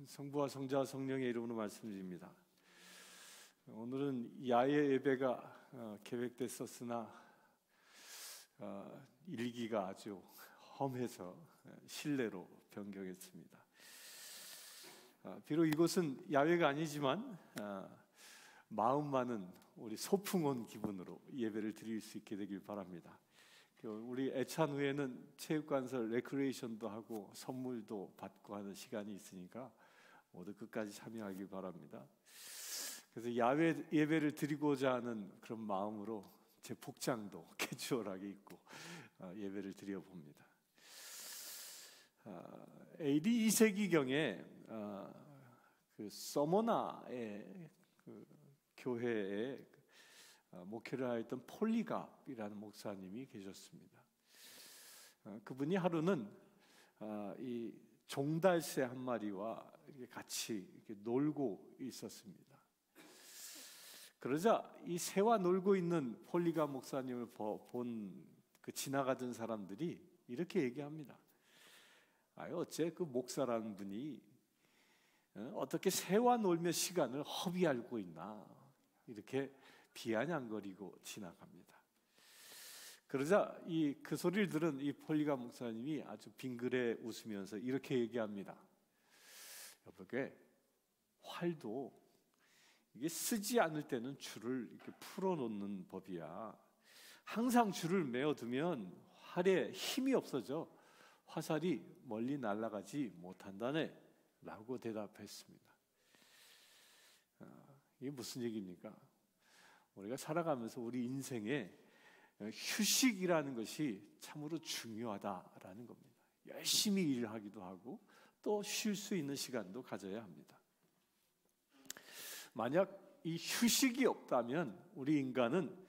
성부와 성자와 성령의 이름으로 말씀드립니다. 오늘은 야외 예배가 계획됐었으나 일기가 아주 험해서 실내로 변경했습니다. 비록 이곳은 야외가 아니지만 마음만은 우리 소풍 온 기분으로 예배를 드릴 수 있게 되길 바랍니다. 우리 애찬 후에는 체육관에서 레크레이션도 하고 선물도 받고 하는 시간이 있으니까 모두 끝까지 참여하길 바랍니다. 그래서 야외 예배를 드리고자 하는 그런 마음으로 제 복장도 캐주얼하게 입고 예배를 드려봅니다. AD 2세기경에 그 서머나의 그 교회에 목회를 하였던 폴리갑이라는 목사님이 계셨습니다. 그분이 하루는 이 종달새 한 마리와 같이 이렇게 놀고 있었습니다. 그러자 이 새와 놀고 있는 폴리갑 목사님을 본 그 지나가던 사람들이 이렇게 얘기합니다. 어째 그 목사라는 분이 어떻게 새와 놀며 시간을 허비하고 있나, 이렇게 비아냥거리고 지나갑니다. 그러자 그 소리를 들은 이 폴리갑 목사님이 아주 빙그레 웃으면서 이렇게 얘기합니다. 여보게, 활도 이게 쓰지 않을 때는 줄을 이렇게 풀어놓는 법이야. 항상 줄을 메어두면 활에 힘이 없어져 화살이 멀리 날아가지 못한다네 라고 대답했습니다. 이게 무슨 얘기입니까? 우리가 살아가면서 우리 인생에 휴식이라는 것이 참으로 중요하다라는 겁니다. 열심히 일하기도 하고 또 쉴 수 있는 시간도 가져야 합니다. 만약 이 휴식이 없다면 우리 인간은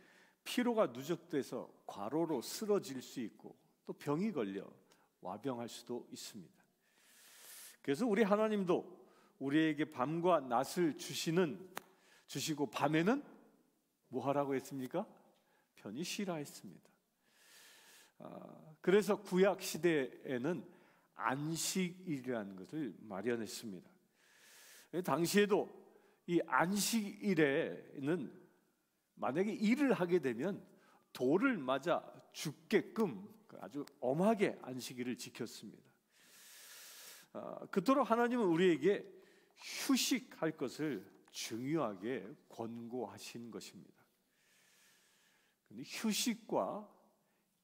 피로가 누적돼서 과로로 쓰러질 수 있고 또 병이 걸려 와병할 수도 있습니다. 그래서 우리 하나님도 우리에게 밤과 낮을 주시고 밤에는 뭐 하라고 했습니까? 편히 쉬라 했습니다. 그래서 구약 시대에는 안식일이라는 것을 마련했습니다. 당시에도 이 안식일에는 만약에 일을 하게 되면 돌을 맞아 죽게끔 아주 엄하게 안식일을 지켰습니다. 그토록 하나님은 우리에게 휴식할 것을 중요하게 권고하신 것입니다. 그런데 휴식과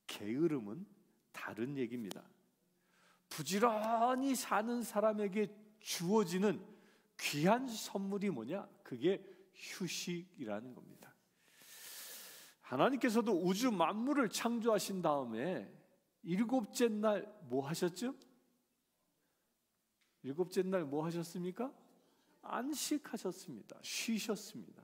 게으름은 다른 얘기입니다. 부지런히 사는 사람에게 주어지는 귀한 선물이 뭐냐? 그게 휴식이라는 겁니다. 하나님께서도 우주 만물을 창조하신 다음에 일곱째 날 뭐 하셨죠? 일곱째 날 뭐 하셨습니까? 안식하셨습니다. 쉬셨습니다.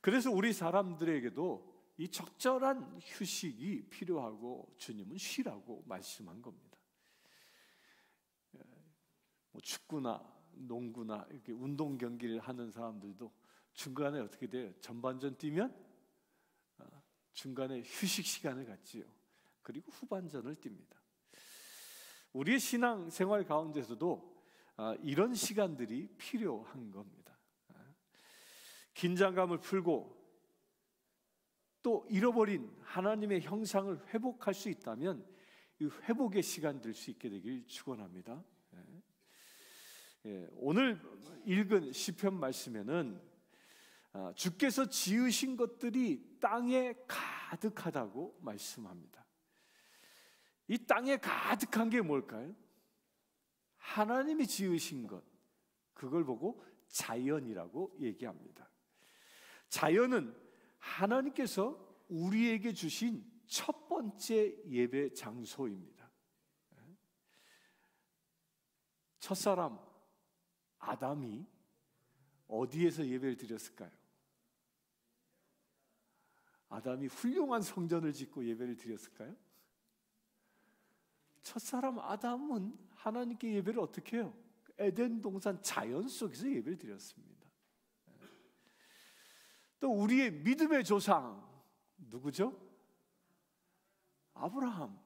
그래서 우리 사람들에게도 이 적절한 휴식이 필요하고 주님은 쉬라고 말씀한 겁니다. 축구나 농구나 이렇게 운동 경기를 하는 사람들도 중간에 어떻게 돼요? 전반전 뛰면 중간에 휴식 시간을 갖지요. 그리고 후반전을 띱니다. 우리의 신앙 생활 가운데서도 이런 시간들이 필요한 겁니다. 긴장감을 풀고 또 잃어버린 하나님의 형상을 회복할 수 있다면 이 회복의 시간 될 수 있게 되길 축원합니다. 오늘 읽은 시편 말씀에는 주께서 지으신 것들이 땅에 가득하다고 말씀합니다. 이 땅에 가득한 게 뭘까요? 하나님이 지으신 것, 그걸 보고 자연이라고 얘기합니다. 자연은 하나님께서 우리에게 주신 첫 번째 예배 장소입니다. 첫사람 아담이 어디에서 예배를 드렸을까요? 아담이 훌륭한 성전을 짓고 예배를 드렸을까요? 첫사람 아담은 하나님께 예배를 어떻게 해요? 에덴 동산 자연 속에서 예배를 드렸습니다. 또 우리의 믿음의 조상 누구죠? 아브라함.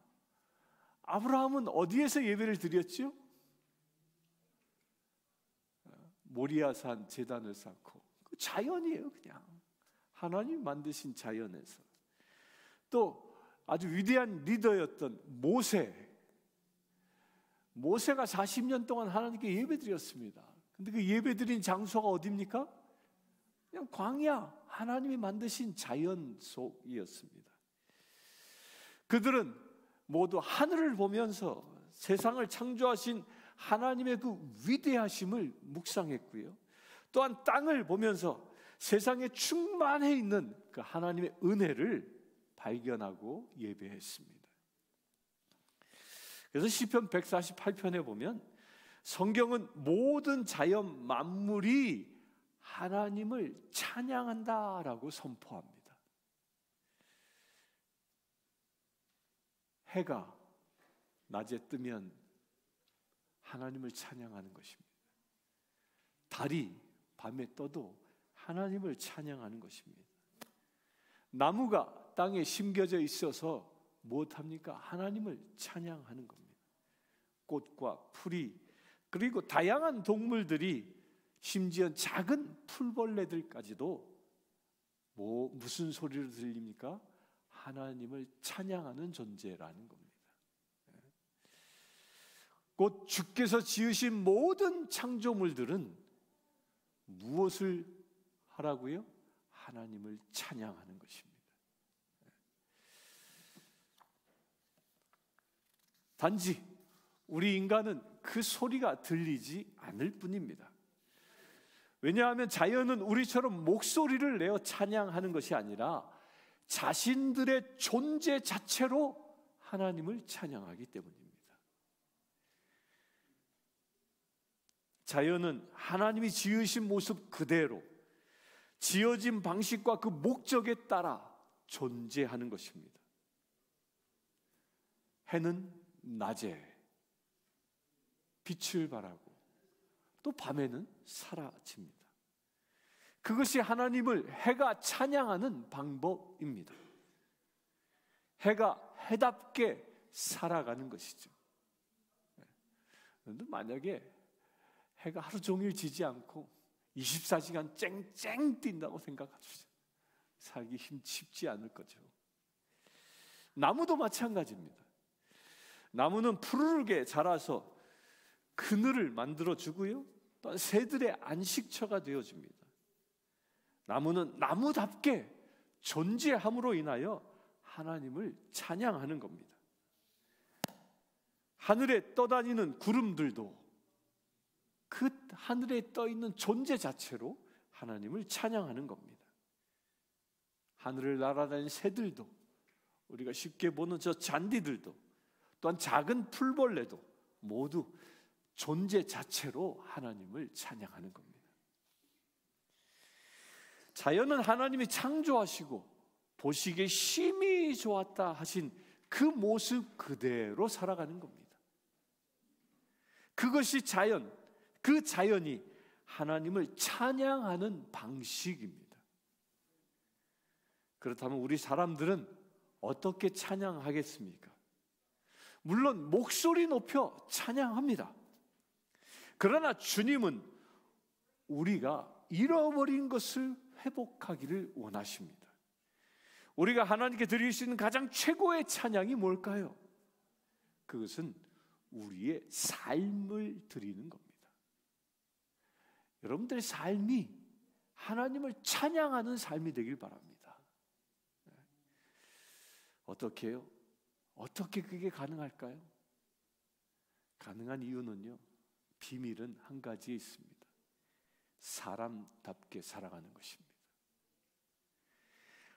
아브라함은 어디에서 예배를 드렸죠? 모리아산 제단을 쌓고, 그 자연이에요. 그냥 하나님이 만드신 자연에서. 또 아주 위대한 리더였던 모세가 40년 동안 하나님께 예배드렸습니다. 근데 그 예배드린 장소가 어디입니까? 그냥 광야, 하나님이 만드신 자연 속이었습니다. 그들은 모두 하늘을 보면서 세상을 창조하신 하나님의 그 위대하심을 묵상했고요. 또한 땅을 보면서 세상에 충만해 있는 그 하나님의 은혜를 발견하고 예배했습니다. 그래서 시편 148편에 보면 성경은 모든 자연 만물이 하나님을 찬양한다라고 선포합니다. 해가 낮에 뜨면 하나님을 찬양하는 것입니다. 달이 밤에 떠도 하나님을 찬양하는 것입니다. 나무가 땅에 심겨져 있어서 무엇합니까? 하나님을 찬양하는 겁니다. 꽃과 풀이, 그리고 다양한 동물들이, 심지어 작은 풀벌레들까지도 무슨 소리를 들립니까? 하나님을 찬양하는 존재라는 겁니다. 곧 주께서 지으신 모든 창조물들은 무엇을 하라고요? 하나님을 찬양하는 것입니다. 단지 우리 인간은 그 소리가 들리지 않을 뿐입니다. 왜냐하면 자연은 우리처럼 목소리를 내어 찬양하는 것이 아니라 자신들의 존재 자체로 하나님을 찬양하기 때문입니다. 자연은 하나님이 지으신 모습 그대로 지어진 방식과 그 목적에 따라 존재하는 것입니다. 해는 낮에 빛을 발하고 또 밤에는 사라집니다. 그것이 하나님을 해가 찬양하는 방법입니다. 해가 해답게 살아가는 것이죠. 그런데 만약에 해가 하루 종일 지지 않고 24시간 쨍쨍 뛴다고 생각하시죠. 살기 쉽지 않을 거죠. 나무도 마찬가지입니다. 나무는 푸르르게 자라서 그늘을 만들어주고요, 또한 새들의 안식처가 되어줍니다. 나무는 나무답게 존재함으로 인하여 하나님을 찬양하는 겁니다. 하늘에 떠다니는 구름들도 그 하늘에 떠있는 존재 자체로 하나님을 찬양하는 겁니다. 하늘을 날아다니는 새들도, 우리가 쉽게 보는 저 잔디들도, 또한 작은 풀벌레도 모두 존재 자체로 하나님을 찬양하는 겁니다. 자연은 하나님이 창조하시고 보시기에 심히 좋았다 하신 그 모습 그대로 살아가는 겁니다. 그것이 자연, 그 자연이 하나님을 찬양하는 방식입니다. 그렇다면 우리 사람들은 어떻게 찬양하겠습니까? 물론 목소리 높여 찬양합니다. 그러나 주님은 우리가 잃어버린 것을 회복하기를 원하십니다. 우리가 하나님께 드릴 수 있는 가장 최고의 찬양이 뭘까요? 그것은 우리의 삶을 드리는 겁니다. 여러분들의 삶이 하나님을 찬양하는 삶이 되길 바랍니다. 어떻게 해요? 어떻게 그게 가능할까요? 가능한 이유는요, 비밀은 한 가지에 있습니다. 사람답게 살아가는 것입니다.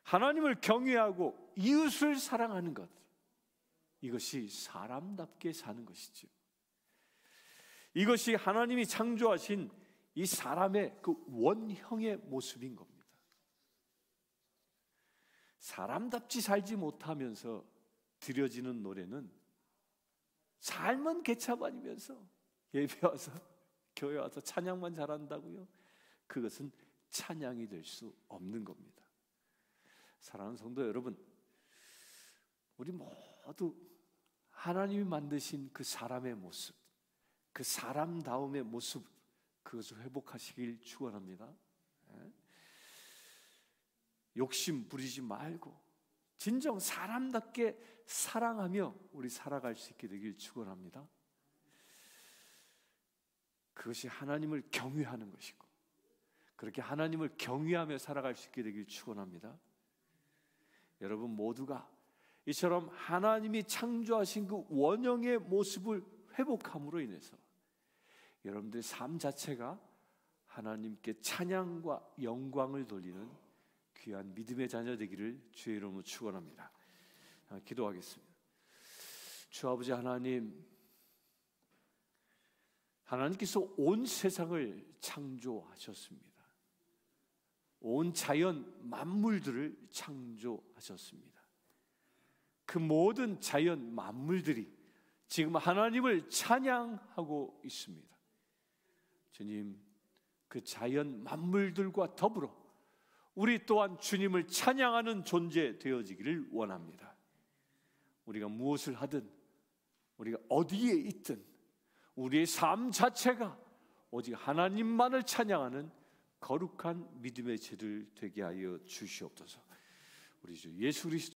하나님을 경외하고 이웃을 사랑하는 것, 이것이 사람답게 사는 것이죠. 이것이 하나님이 창조하신 이 사람의 그 원형의 모습인 겁니다. 사람답지 살지 못하면서 드려지는 노래는 삶은 개차반이면서 예배 와서 교회 와서 찬양만 잘한다고요? 그것은 찬양이 될 수 없는 겁니다. 사랑하는 성도 여러분, 우리 모두 하나님이 만드신 그 사람의 모습, 그 사람다움의 모습 그것을 회복하시길 축원합니다. 욕심 부리지 말고 진정 사람답게 사랑하며 우리 살아갈 수 있게 되길 축원합니다. 그것이 하나님을 경외하는 것이고 그렇게 하나님을 경외하며 살아갈 수 있게 되길 축원합니다. 여러분 모두가 이처럼 하나님이 창조하신 그 원형의 모습을 회복함으로 인해서 여러분들의 삶 자체가 하나님께 찬양과 영광을 돌리는 귀한 믿음의 자녀 되기를 주의 이름으로 축원합니다. 기도하겠습니다. 주 아버지 하나님, 하나님께서 온 세상을 창조하셨습니다. 온 자연 만물들을 창조하셨습니다. 그 모든 자연 만물들이 지금 하나님을 찬양하고 있습니다. 주님, 그 자연 만물들과 더불어 우리 또한 주님을 찬양하는 존재 되어지기를 원합니다. 우리가 무엇을 하든 우리가 어디에 있든 우리의 삶 자체가 오직 하나님만을 찬양하는 거룩한 믿음의 제들 되게 하여 주시옵소서. 우리 주 예수 그리스도